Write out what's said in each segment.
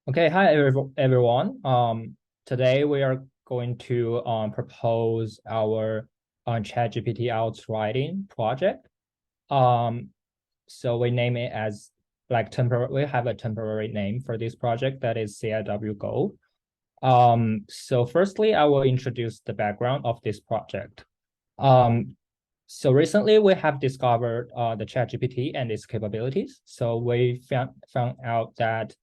Okay, hi everyone. Today we are going to propose our ChatGPT IELTS writing project. Um, so we name it as like temporary. We have a temporary name for this project that is CIWGO. So firstly, I will introduce the background of this project. Um, so recently we have discovered the ChatGPT and its capabilities. So we found out that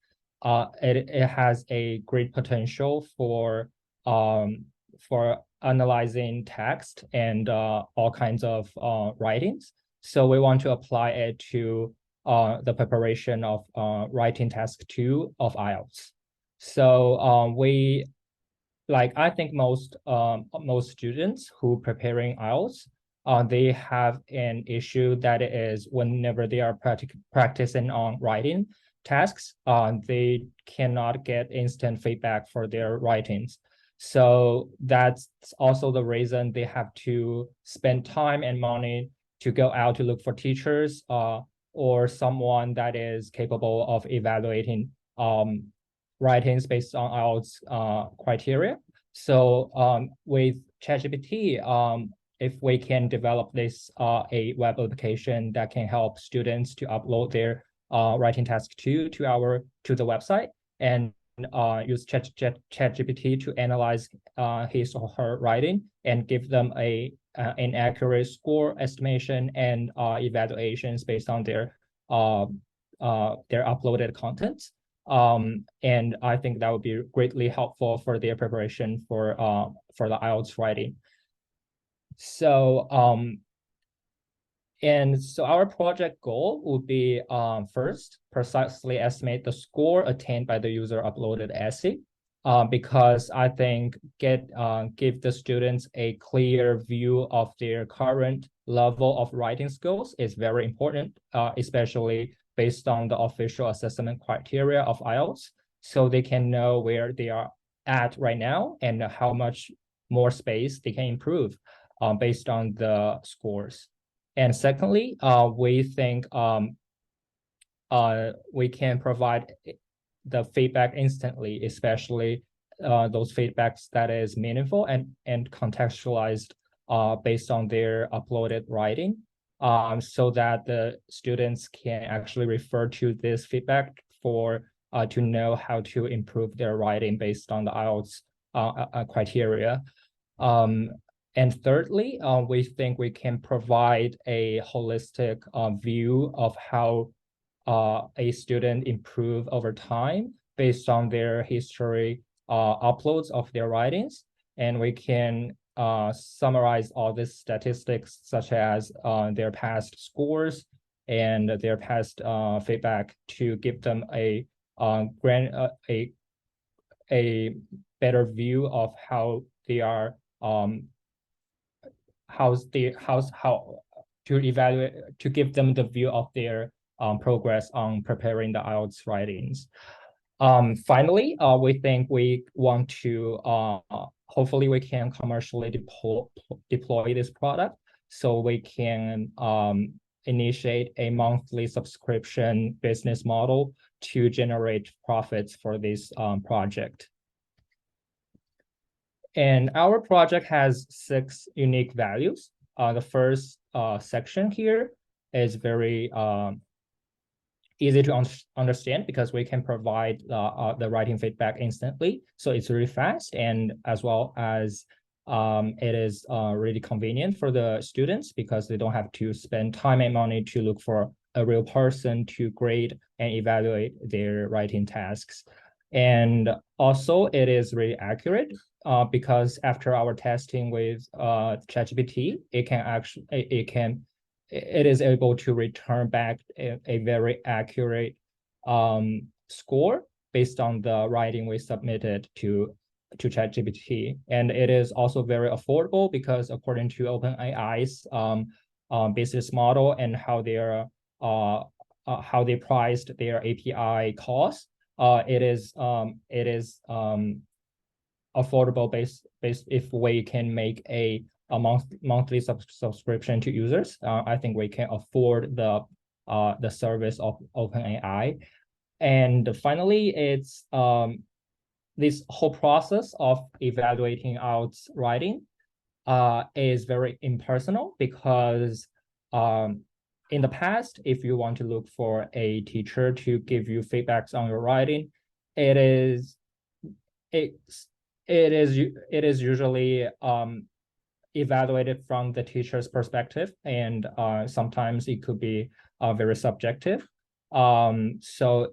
it has a great potential for analyzing text and all kinds of writings. So we want to apply it to the preparation of writing task 2 of IELTS. So I think most students who preparing IELTS, they have an issue that is whenever they are practicing on writing tasks, they cannot get instant feedback for their writings. So that's also the reason they have to spend time and money to go out to look for teachers or someone that is capable of evaluating writings based on IELTS criteria. So with ChatGPT, if we can develop this a web application that can help students to upload their writing task 2 to the website and use ChatGPT to analyze his or her writing and give them an accurate score estimation and evaluations based on their uploaded contents. And I think that would be greatly helpful for their preparation for the IELTS writing. So our project goal would be first, precisely estimate the score attained by the user uploaded essay, because I think give the students a clear view of their current level of writing skills is very important, especially based on the official assessment criteria of IELTS, so they can know where they are at right now and how much more space they can improve based on the scores. And secondly, we think we can provide the feedback instantly, especially those feedbacks that is meaningful and contextualized based on their uploaded writing, so that the students can actually refer to this feedback to know how to improve their writing based on the IELTS criteria. And thirdly, we think we can provide a holistic view of how a student improve over time based on their history uploads of their writings. And we can summarize all these statistics, such as their past scores and their past feedback, to give them a better view of how they are how to evaluate, to give them the view of their progress on preparing the IELTS writings. Finally, we think we want to hopefully we can commercially deploy this product, so we can initiate a monthly subscription business model to generate profits for this project. And our project has 6 unique values. The first section here is very easy to understand because we can provide the writing feedback instantly. So it's really fast, and as well as it is really convenient for the students because they don't have to spend time and money to look for a real person to grade and evaluate their writing tasks. And also it is really accurate because after our testing with ChatGPT, it is able to return back a very accurate score based on the writing we submitted to ChatGPT. And it is also very affordable because according to OpenAI's business model and how they priced their API costs, it is affordable based if we can make a monthly subscription to users. I think we can afford the service of OpenAI. And finally, it's this whole process of evaluating IELTS writing is very impersonal because in the past, if you want to look for a teacher to give you feedbacks on your writing, it is usually evaluated from the teacher's perspective, and sometimes it could be very subjective. So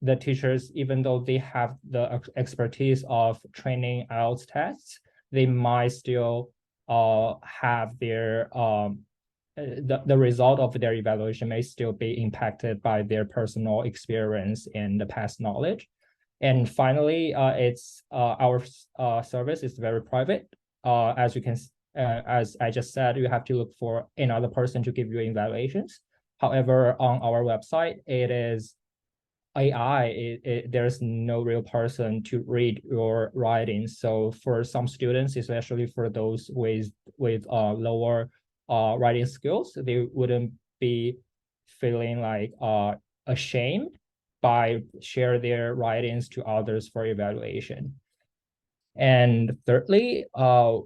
the teachers, even though they have the expertise of training IELTS tests, they might still have their the result of their evaluation may still be impacted by their personal experience and the past knowledge. And finally, it's our service is very private. As you can, as I just said, you have to look for another person to give you evaluations. However, on our website, it is AI. There's no real person to read your writing. So for some students, especially for those with lower writing skills, they wouldn't be feeling like ashamed by share their writings to others for evaluation. And thirdly, we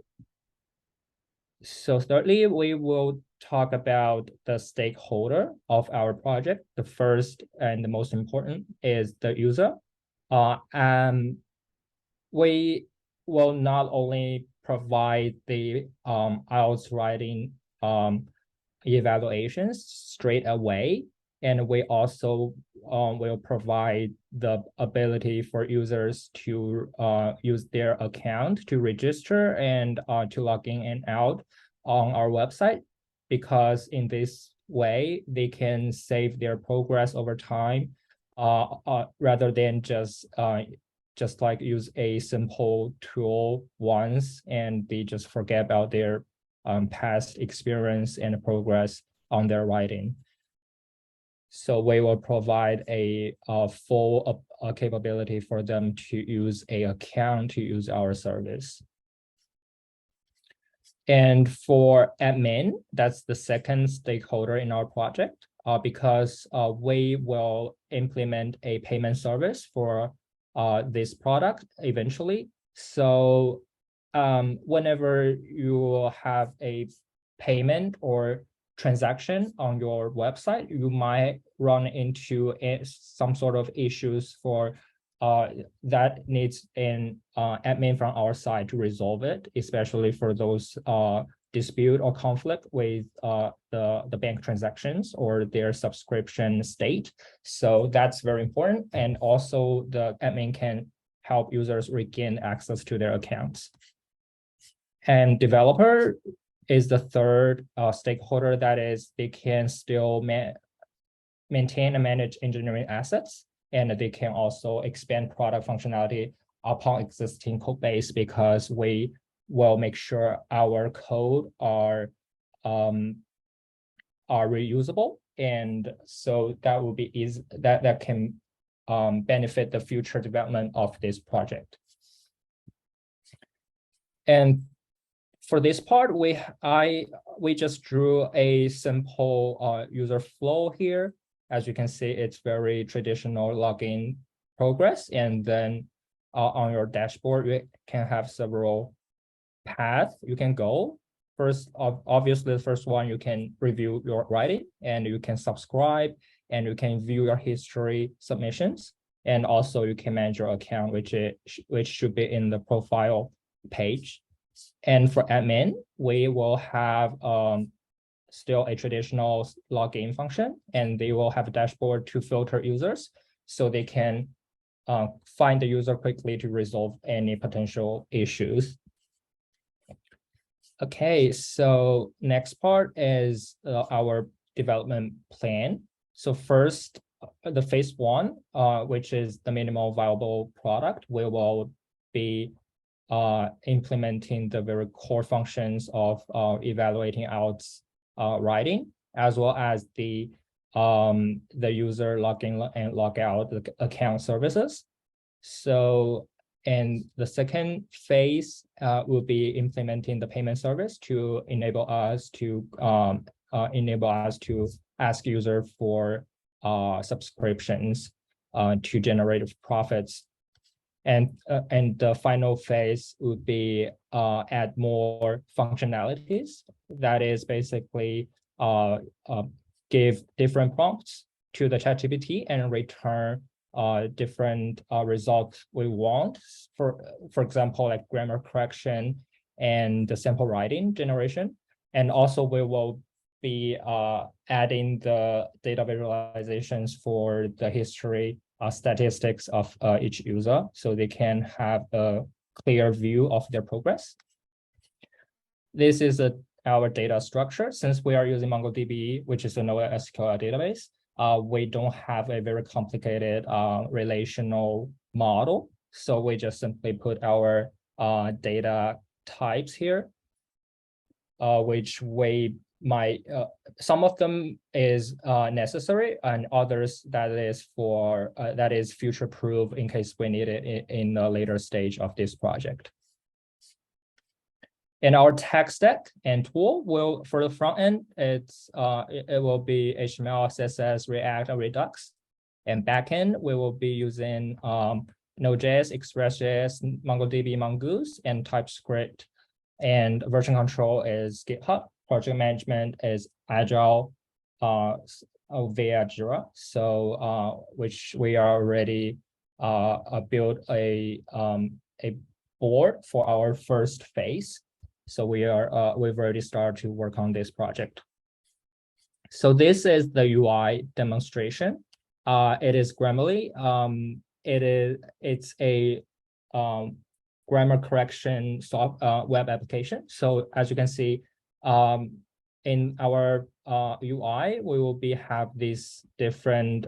will talk about the stakeholder of our project. The first and the most important is the user. We will not only provide the IELTS writing evaluations straight away, and we also will provide the ability for users to use their account to register and to log in and out on our website, because in this way, they can save their progress over time rather than just like use a simple tool once and they just forget about their past experience and progress on their writing. So we will provide a full capability for them to use an account to use our service. And for admin, that's the second stakeholder in our project, because we will implement a payment service for this product eventually. So whenever you have a payment or transaction on your website, you might run into some sort of issues for that needs an admin from our side to resolve it, especially for those dispute or conflict with the bank transactions or their subscription state. So that's very important. And also the admin can help users regain access to their accounts. And developer is the third stakeholder. That is, they can still maintain and manage engineering assets, and they can also expand product functionality upon existing code base, because we will make sure our code are reusable, and so that will be easy. That can benefit the future development of this project. And for this part, we just drew a simple user flow here. As you can see, it's very traditional login progress. And then on your dashboard, you can have several paths you can go. First, obviously, the first one, you can review your writing, and you can subscribe, and you can view your history submissions. And also you can manage your account, which should be in the profile page. And for admin, we will have still a traditional login function, and they will have a dashboard to filter users so they can find the user quickly to resolve any potential issues. Okay, so next part is our development plan. So first, the phase one, which is the minimal viable product, we will be implementing the very core functions of evaluating IELTS writing, as well as the user login and log out the account services. So, and the second phase will be implementing the payment service to enable us to ask user for subscriptions. to generate profits. And the final phase would be add more functionalities. That is basically give different prompts to the ChatGPT and return different results we want. For example, like grammar correction and the sample writing generation. And also we will be adding the data visualizations for the history statistics of each user, so they can have a clear view of their progress. This is our data structure. Since we are using MongoDB, which is a NoSQL database, we don't have a very complicated relational model. So we just simply put our data types here, which we might, some of them is necessary, and others that is future proof in case we need it in a later stage of this project. In our tech stack and tool, will for the front end, it will be HTML, CSS, React, or Redux. And backend, we will be using Node.js, Express.js, MongoDB, Mongoose, and TypeScript. And version control is GitHub. Project management is Agile via Jira. So which we are already built a board for our first phase. So we've already started to work on this project. So this is the UI demonstration. It is Grammarly. It's a grammar correction web application. So as you can see, in our UI, we will have these different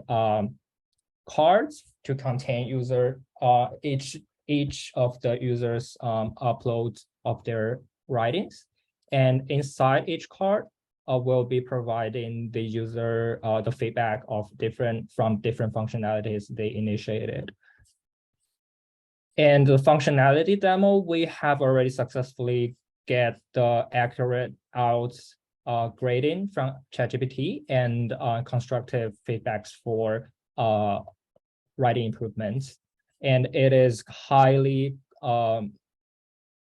cards to contain user each of the users uploads of their writings, and inside each card will be providing the user the feedback of different functionalities they initiated. And the functionality demo, we have already successfully get the accurate IELTS grading from ChatGPT and constructive feedbacks for writing improvements. And it is highly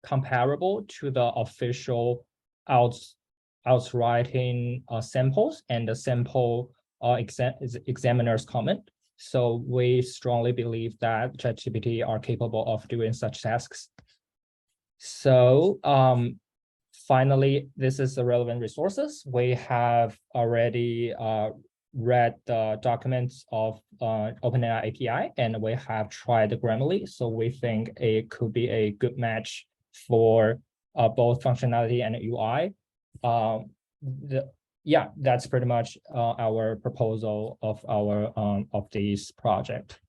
comparable to the official IELTS writing samples and the sample examiner's comment. So we strongly believe that ChatGPT are capable of doing such tasks. So finally, this is the relevant resources. We have already read the documents of OpenAI API, and we have tried the Grammarly. So we think it could be a good match for both functionality and UI. Yeah, that's pretty much our proposal of our of this project.